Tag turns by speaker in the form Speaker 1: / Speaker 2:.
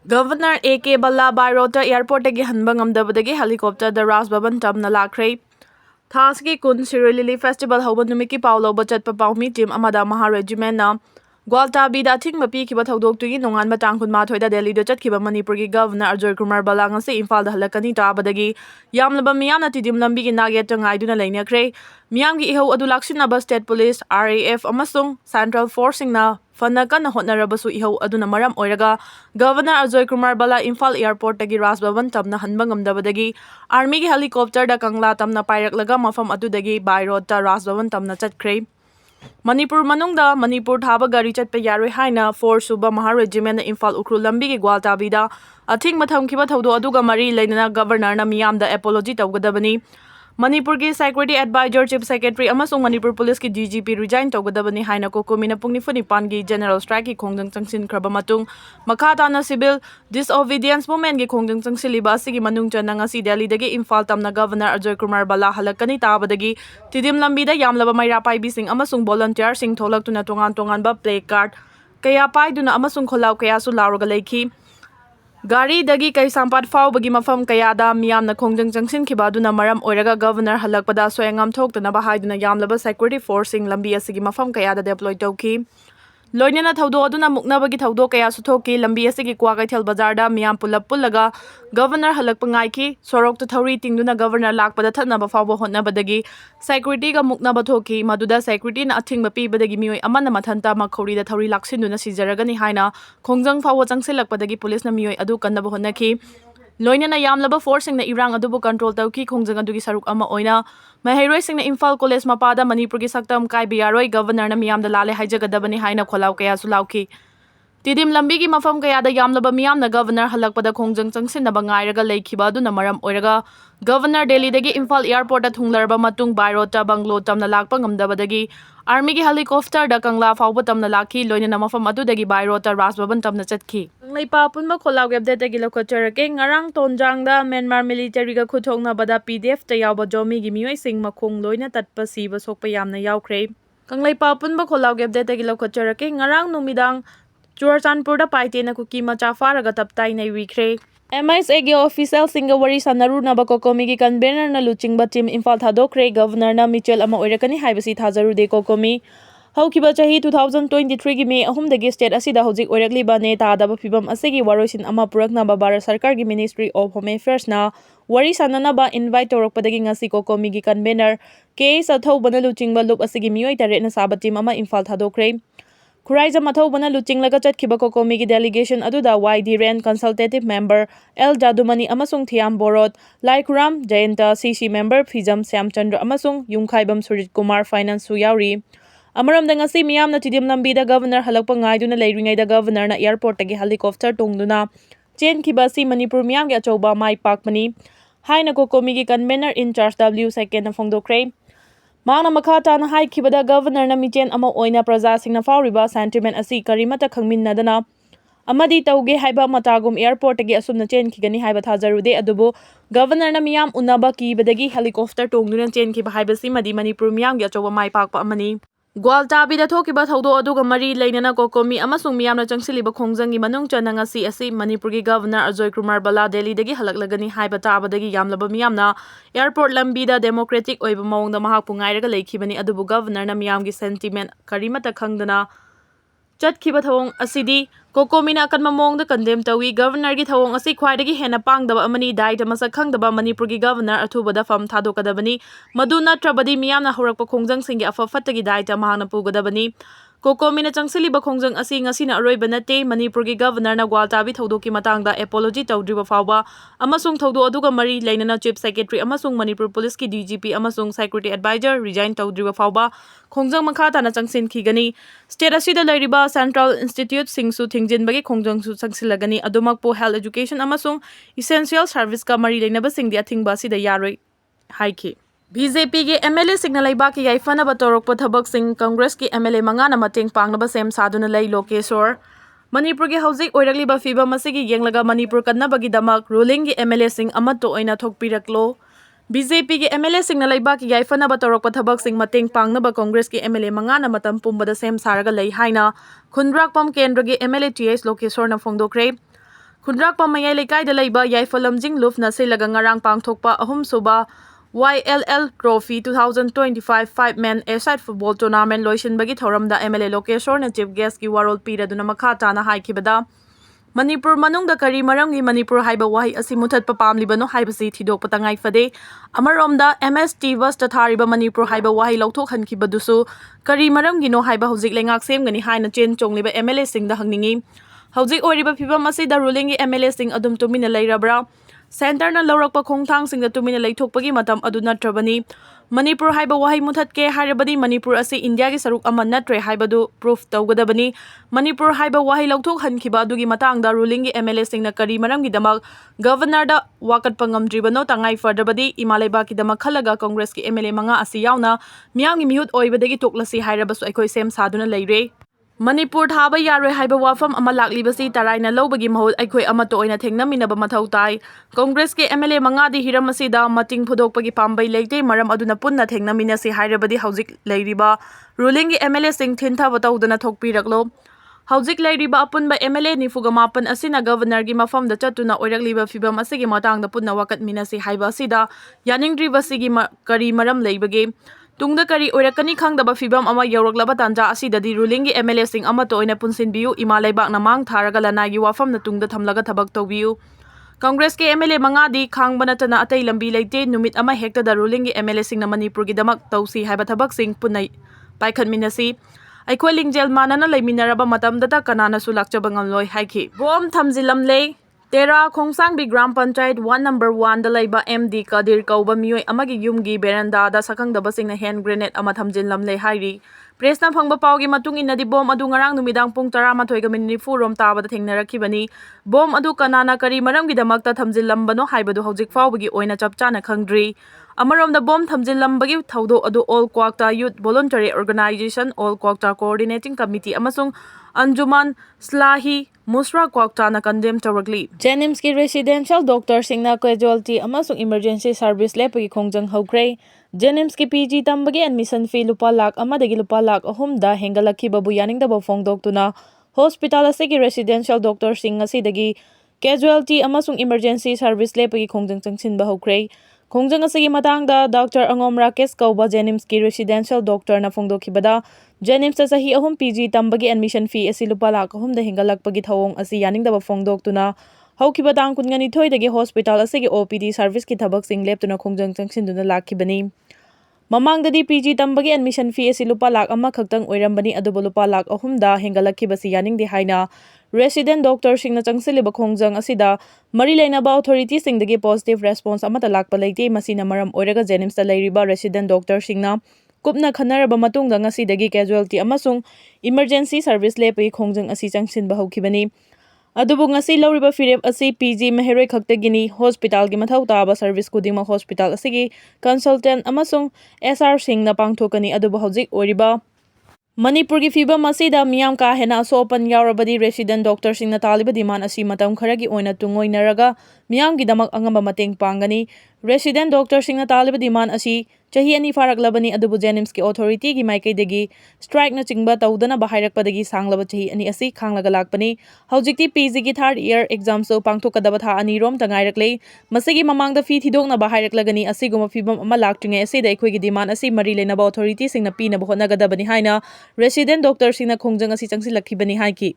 Speaker 1: Governor A.K. Vhalla by road airport agi hanba ngamdabadagi helicopter da Ras Bhavan tamna lakhrei. Thasgi kun Siroi Lily Festival hauba numiki paulo bachat pa paumi team amada Maha Regiment na Gwaltabi da thing mapi ki bathodok tugi nongan matang kun ma thoida Delhi do chatkiba Manipur gi Governor Ajoy Kumar Vhalla ngase Imphal da halakani tabadagi yamlaba miyamna tidim lambi gi naget tangai duna leinakhre miyam gi ihau adu laksinaba State Police RAF amasung Central Forcing na Fanaka na hotnarabasu ihau aduna maram oiraga Governor Ajoy Kumar Vhalla Imphal Airport tagi Ras Bhavan tamna hanba ngamdabadagi Army gi helicopter da Kangla tamna pairaklaga mafam adudagi by road ta Ras Bhavan tamna chatkre Manipur manungda Manipur thaba gari chatpa yaroi haina 4 suba Maha Regiment na Imphal Ukhru lambi gi Gwaltabi da athing matham kiba thodo aduga mari leinana Governor na miyamda apology tawgadabani Manipur ki Security Advisor Chief Secretary amasung Manipur Police ki DGP resign tawgadabani haina kokomina pungni pan gi General Strike ki Khongjang changsin khraba matung makha na civil disobedience movement gi Khongjang changsiliba asigi manung chana ngasi Delhi dagi Imphal tamna Governor Ajoy Kumar Vhalla halakani tabadagi tidim lambi da yamlaba maira paibi sing amasung volunteer sing tholaktuna tongan ba play card kaya paiduna amasung kholau kaya su laroga leikhi Gari dagi kay sampat fau bagi mafam kaya da miyam na Khongjang changsin kibaduna maram oiraga Governor halakpada soyangam thokta na bahaiduna yamlaba security forcing lambi asigi mafam kaya da deploy tawki Loinana thaudo aduna muknabagi thaudo kaya suthoki lambi asigi Kwakaithel bazar da miyam pulap pullaga Governor halakpa ngaiki sorok tu thauri tingduna Governor lakpada thatnaba fawba hotnabadagi security ga muknaba thoki maduda security na athingba pibadagi mioi amana mathanta makhori da thauri laksinduna sijaragani haina Khongjang fawwa changsilakpadagi police na mioi adu kannaba hotnaki Loinana yamlaba forcing na irang adubu control tawki Khongjang adugi saruk ama oina Mahairoi sing na Imphal College mapada Manipur gi saktam kai biyaroi Governor na miyam da lale haijagadabani haina kholau kaya sulauki Tidim lambi gi mafam kaya da yamlaba miyam na Governor halakpada Khongjang changsin na bangairaga leikhiba adu na maram oiraga Governor Delhi dagi Imphal Airport da thunglarba matung by road ta Banglo tamna lakpa ngamdabadagi Army gi helicopter da Kangla fawba tamna lakhi loinana mafam adu dagi by road ta Ras Bhavan tamna chatki Kanglaipa punba kholau gi update dagi lokacharake ngarang tonjang da Myanmar military ga khuthongna bada PDF ta yawba jomi gi mioi sing makhong loina tatpa siba sokpa yamna yawkhre Kanglaipa punba kholau gi update dagi lokacharake ngarang numidang Churachandpur da paite na kuki macha faraga taptai nei wikre MSA gi official singa wari sanaru na ba kokomi gi convener na luchingba team Imphal thadokre Governor na Michel ama oirakani haibasi thajaru de kokomi Haukiba chahi 2023 gi me ahum dagi state asida hojik oirakli ba ne ta da ba phibam asegi waroisin ama purakna ba Bharat Sarkar gi Ministry of Home Affairs na wari sanana ba invite torokpadagi ngasi kokomi gi convener ke sathau bana luchingba lup asegi mioi tare na saba team ama Imphal thadokre Khuraiza mathau bana luchinglaga chatkiba kokomi gi delegation aduda YD Ren consultative member L Jadumani amasung Thiam Borot Laikram Jayanta CC member Phijam Syamchandra amasung Yungkhaibam Surit Kumar finance su yauri Amaramda ngasi miyamna tidim lambi da Governor halakpa ngaiduna leiringai da Governor na airport tagi helicopter tongduna chenkhiba si Manipur miyam gi achauba mai pakmani haina kokomi gi convener in charge W second na phongdokre Mangna makhata na haikibada Governor na michen ama oina praja singna fauriba sentiment asi karimata khangminnadana amadi tauge haiba matagum airport agi asumna chenkhigani haiba thajarude adubu Governor na miyam unaba kibadagi helicopter tongduna chenkhiba haibasi madi Manipur miyam gi achoba mai pakpa amani Gwaltabi da thokiba thaudo aduga mari leinana kokomi amasung miyamna changsiliba Khongjang gi manung chana ngasi asi Manipur gi Governor Ajoy Kumar Vhalla Delhi dagi halaklagani haiba tabadagi yamlaba miyamna airport lambi da democratic oiba mawngda mahak pungairaga leikhibani adubu Governor na miyam gi sentiment karimata khangdana Chatkiba thawong asidi kokomina akanma mawngda condemn tawi Governor gi thawong asi khwaidagi hena pangdaba amani dai tamasa khangdaba Manipur gi Governor athubada fam thadokadabani madu natrabadi miyamna horakpa Khongjang singi afa fattagi dai ta mahana pugadabani kokomina changsiliba Khongjang asi ngasina aroiba nate Manipur gi Governor na Gwaltabi thaudoki matangda apology tawdriba fawba amasung thaudo aduga mari leinana Chief Secretary amasung Manipur Police ki DGP amasung Security Advisor resign tawdriba fawba Khongjang makhata na changsin khigani state asida lairiba Central Institute singsu thingjinbagi Khongjang su changsilagani adumakpo health education amasung essential service ka mari leinaba singdi athingba sida yaroi haiki BJP ki MLA signal laibaki yaifana batorokpa thabak sing Congress ki MLA mangana mateng pangnaba sem saduna lei Lokeshwar Manipur ki hauzik oirakliba fiba masigi yenglaga Manipur kannabagi damak ruling ki MLA sing amatto oina thokpiraklo BJP ki MLA signal laibaki yaifana batorokpa thabak sing mateng pangnaba Congress ki MLA mangana matam pumbada sem saraga lei haina Khundrakpam Kendra ki MLA TS Lokeshwar na phongdokre Khundrakpa Mayai Leikaida Leiba Yaifalamjing Lufna Silaga Ngarang Pangthokpa Ahumsuba YLL Trophy 2025 5-man A-side football tournament loisinbagi thoramda MLA Lokeshwarna chief guest ki warol piraduna makha tana haikibada Manipur manungda kari maramgi Manipur haiba wahi asi muthatpa pamlibano haibasi thidokpa tangai fade amaromda MST Wasta thariba Manipur haiba wahi lauthokhankibadusu kari maramgi no haiba hojik lengak semgani haina chen chongliba MLA singda hangningi hojik oiriba phibam asida ruling gi MLA sing adum tumina leirabra Center na laurakpa khongthang singda tumina leithokpagi matam adu natrabani Manipur haiba wahi muthatke hairabadi Manipur asi India gi saruk ama natre haibadu proof tawgadabani Manipur haiba wahi lauthok hankiba adugi matangda ruling gi MLA singna kari maramgi damak governor da wakat pangamdribano tangai fardabadi imalaiba ki damak khalaga congress ki MLA manga asi yauna miyamgi mihut oibadagi toklasi hairabasu aikoi sem saduna leire Manipur thaba yaroi haiba wafam ama laklibasi taraina lobagi mahut aikoi amato oina thengnaminaba mathau tai Congress ke MLA mangadi hiram asida mating phudokpagi pambai leite maram aduna punna thengnaminasi hairabadi haujik leiriba ruling gi MLA sing thintha batawdana thokpiraklo haujik leiriba apunba MLA nifuga mapan asina governor gi mafamda chatuna oirakliba fibam asigi matangda punna wakat minasi haiba asida yaningdribasigi kari maram leibage Tungda kari oirakani khangdaba fibam ama yauroklaba tanja asidadi ruling gi MLA sing amato oina punsinbiu imalaibak namang tharaga lanai gi wafam na tungda thamlaga thabak tawbiu Congress ke MLA mangadi khangbana tana atai lambi leite numit ama hekta da ruling gi MLA sing na Manipur gi damak tawsi haiba thabak sing punai paikhan minasi aikoi lingjel manana leiminaraba matamda ta kanana su lakchaba ngamloi haiki bom thamjilamle Tera Khongjang bi Gram Panchayat 1 number 1 da laiba MD Kadir kauba miyoi amagi yumgi beranda da sakangdaba singna hand grenade ama thamjinlamle hairi Presna phangba pawgi matung inna di bom adu ngarang numidang pung 13:40 rom tabada thengnarakibani bom adu kanana kari maramgi damakta thamjinlambano haibadu hojik fawbagi oina chapchana khangdri Amarom da bom thamjinlambagi thaudo adu All Kwakta Youth Voluntary Organization All Kwakta Coordinating Committee amasung Anjuman Slahi Musra Kwakta na condemn tawragli Jenims ki residential doctor singna casualty amasung emergency service lepagi Khongjang Hwdoure Jenims ki PG tambagi admission fee lupa lakh amadagi lupa lakh ahum da hengalakhiba bu yaningdaba phongdoktuna hospital asigi residential doctor sing asidagi casualty amasung emergency service lepagi Khongjang changsinba Hwdoure Khongjang asigi matangda Dr. Angom Rakesh kauba Jenims ki residential doctor na phongdokhibada Jenims sa sahi ahum PG tambagi admission fee asi lupa lakh ahum da hengalakpagi thawong asi yaningdaba phongdoktuna haukiba tang kungani thoidagi hospital asigi OPD service ki thabak sing leptuna Khongjang changsinduna lakhibani Mamangdadi PG tambagi admission fee asi lupa lakh ama khaktang oirambani adubu lupa lakh ahum da hengalakibasi yaningdi haina resident doctor singna changsiliba Khongjang asida mari lainaba authority singdagi positive response amata lakpa leite masina maram oiraga Jenims da leiriba resident doctor singna kupna khanaraba matungda ngasidagi casualty amasung emergency service lepagi Khongjang asi changsinba hawkibani adubu ngasi lauriba firep asi PG meheroi khaktagini hospital gi mathau taba service kudima hospital asigi consultant amasung SR singna pangthokani adubu hojik oiriba Manipur gi fibam asida miyam ka hena sopan yaurabadi resident doctor singna taliba demand asi matam kharagi oina tungoinaraga miyam gi damak angamba mateng pangani resident doctor singna taliba demand asi chahi ani faraklabani adubu Jenims ki authority gi maikaidagi strike na chingba tawdana bahairakpadagi sanglaba chahi ani asi khanglaga lakpani hojikti PG gi third year exam so pangthokadaba tha ani rom tangairakle masigi mamangda fi thidokna bahairaklagani asiguma fibam ama laktringe asida ekhoi gi demand asi mari lenaba authority singna pina bahotnagadabani haina resident doctor singna Khongjang asi changsilakhibani haiki